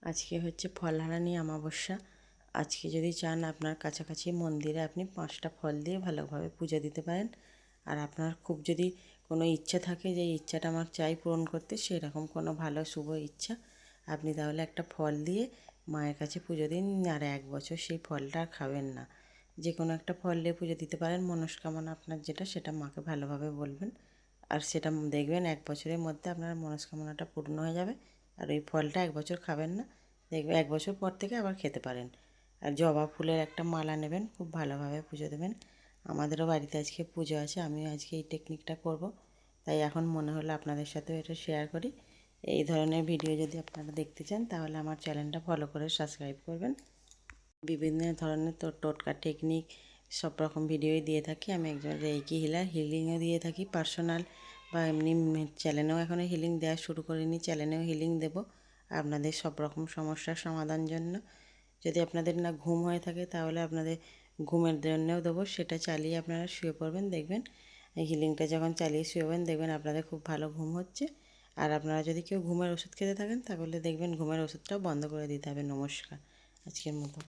আজকে হচ্ছে ফলহারানি অমাবস্যা। আজকে যদি চান আপনার কাছাকাছি মন্দিরে আপনি 5টা ফল দিয়ে ভালোভাবে পুজো দিতে পারেন। আর আপনার খুব যদি কোনো ইচ্ছা থাকে যে ইচ্ছাটা আমার চাই পূরণ করতে, সেরকম কোনো ভালো শুভ ইচ্ছা, আপনি তাহলে একটা ফল দিয়ে মায়ের কাছে পুজো দিন। আর 1 বছর সেই ফলটা আর খাবেন না। যে কোনো একটা ফল দিয়ে পুজো দিতে পারেন। মনস্কামনা আপনার যেটা, সেটা মাকে ভালোভাবে বলবেন। আর সেটা দেখবেন 1 বছরের মধ্যে আপনার মনস্কামনাটা পূর্ণ হয়ে যাবে। আর ওই ফলটা 1 বছর খাবেন না, দেখবেন 1 বছর পর থেকে আবার খেতে পারেন। আর জবা ফুলের একটা মালা নেবেন, খুব ভালোভাবে পুজো দেবেন। আমাদেরও বাড়িতে আজকে পুজো আছে, আমিও আজকে এই টেকনিকটা করব, তাই এখন মনে হলো আপনাদের সাথেও এটা শেয়ার করি। এই ধরনের ভিডিও যদি আপনারা দেখতে চান তাহলে আমার চ্যানেলটা ফলো করে সাবস্ক্রাইব করবেন। বিভিন্ন ধরনের টোটকা টেকনিক সব রকম ভিডিওই দিয়ে থাকি। আমি একজন রেইকি হিলার, হিলিংও দিয়ে থাকি পার্সোনাল বা এমনি চ্যানেলেও এখনও হিলিং দেওয়া শুরু করিনি, চ্যানেলেও হিলিং দেব আপনাদের সব রকম সমস্যার সমাধান জন্য। যদি আপনাদের না ঘুম হয়ে থাকে তাহলে আপনাদের ঘুমের জন্যও দেবো, সেটা চালিয়ে আপনারা শুয়ে পড়বেন। দেখবেন এই হিলিংটা যখন চালিয়ে শুয়ে পড়বেন দেখবেন আপনাদের খুব ভালো ঘুম হচ্ছে। আর আপনারা যদি কেউ ঘুমের ওষুধ খেতে থাকেন তাহলে দেখবেন ঘুমের ওষুধটাও বন্ধ করে দিতে হবে। নমস্কার, আজকের মতো।